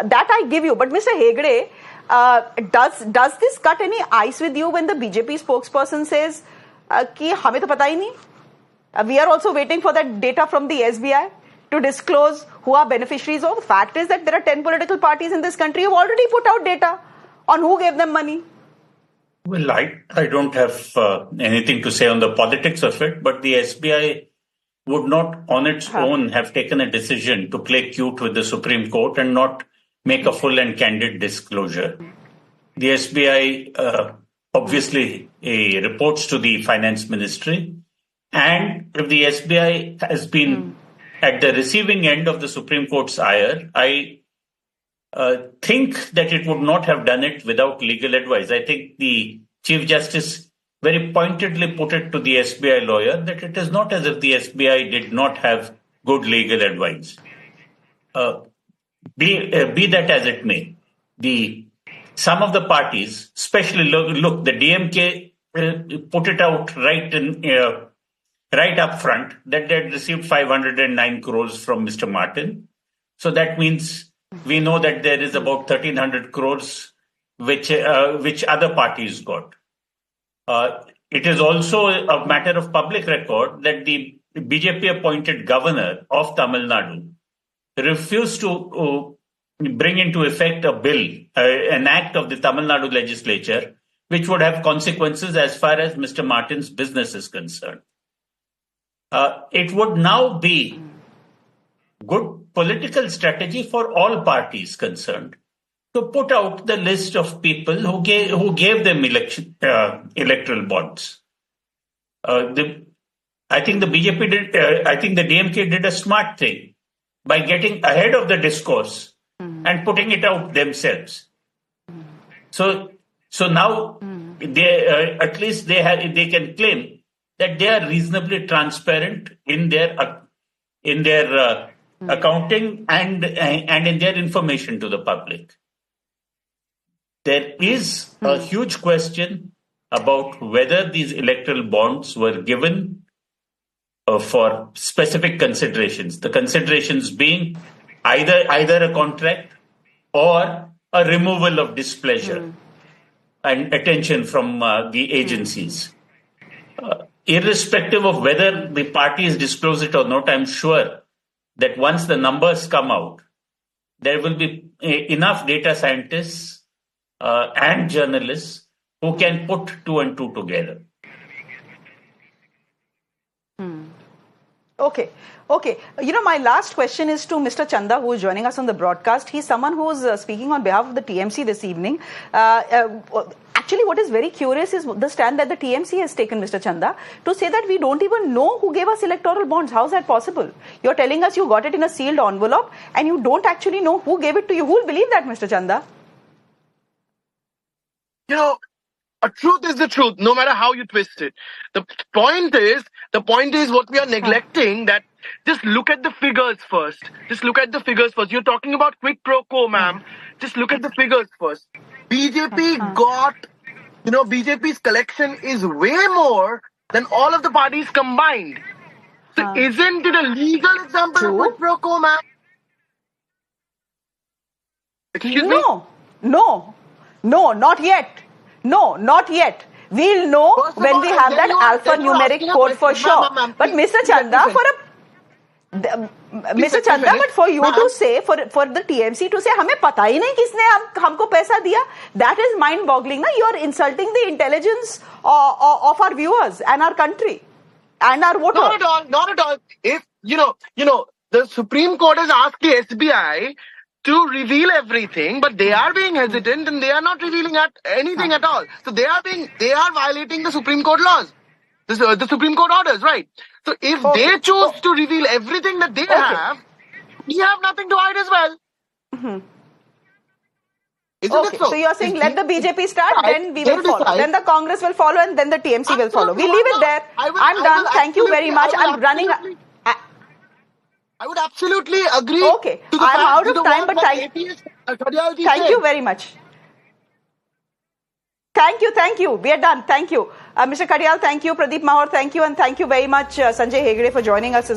That I give you. But Mr. Hegde, does this cut any ice with you when the BJP spokesperson says कि हमें तो पता ही नहीं? We are also waiting for that data from the SBI to disclose who are beneficiaries of. The fact is that there are 10 political parties in this country who have already put out data on who gave them money. Well, I don't have anything to say on the politics of it, but the SBI would not on its own have taken a decision to play cute with the Supreme Court and not make a full and candid disclosure. The SBI obviously reports to the Finance Ministry, and if the SBI has been at the receiving end of the Supreme Court's ire, I think that it would not have done it without legal advice. I think the Chief Justice very pointedly put it to the SBI lawyer that it is not as if the SBI did not have good legal advice. Be that as it may, some of the parties, especially look, the DMK put it out right up front that they had received 509 crores from Mr. Martin. So that means we know that there is about 1,300 crores which other parties got. It is also a matter of public record that the BJP appointed governor of Tamil Nadu refused to bring into effect a bill, an act of the Tamil Nadu legislature, which would have consequences as far as Mr. Martin's business is concerned. It would now be good political strategy for all parties concerned to put out the list of people who gave them electoral bonds. I think the BJP did. I think the DMK did a smart thing by getting ahead of the discourse and putting it out themselves. So now at least they can claim that they are reasonably transparent in their accounting and in their information to the public. There is a huge question about whether these electoral bonds were given for specific considerations. The considerations being either a contract or a removal of displeasure and attention from the agencies. Irrespective of whether the parties disclose it or not, I'm sure that once the numbers come out, there will be enough data scientists and journalists who can put two and two together. Okay. My last question is to Mr. Chanda, who is joining us on the broadcast. He's someone who is speaking on behalf of the TMC this evening. Actually, what is very curious is the stand that the TMC has taken, Mr. Chanda, to say that we don't even know who gave us electoral bonds. How is that possible? You're telling us you got it in a sealed envelope and you don't actually know who gave it to you. Who will believe that, Mr. Chanda? A truth is the truth, no matter how you twist it. The point is what we are neglecting, that just look at the figures first. You're talking about quid pro quo, ma'am. Just look at the figures first. BJP BJP's collection is way more than all of the parties combined. So isn't it a legal example of quid pro quo, ma'am? Excuse me? No, not yet. No, not yet. We'll know when we have that alphanumeric code for sure. But Mr. Chanda, but for you to say, for the TMC to say, हमें पता ही नहीं किसने हमको पैसा दिया, that is mind-boggling. You are insulting the intelligence of our viewers and our country and our voters. Not at all. If the Supreme Court has asked the SBI to reveal everything, but they are being hesitant and they are not revealing anything at all. So they are violating the Supreme Court laws, the Supreme Court orders, right? So if they choose to reveal everything that they have, we have nothing to hide as well. Isn't it so? So you're saying let the BJP start, then we will follow. Then the Congress will follow and then the TMC will follow. We'll leave it there. I'm done. Thank you very much. I'm running. I would absolutely agree. Okay, I'm out of time, but thank you very much. Thank you. We are done. Thank you. Mr. Kadiyal, thank you. Pradeep Mahar, thank you. And thank you very much, Sanjay Hegde, for joining us.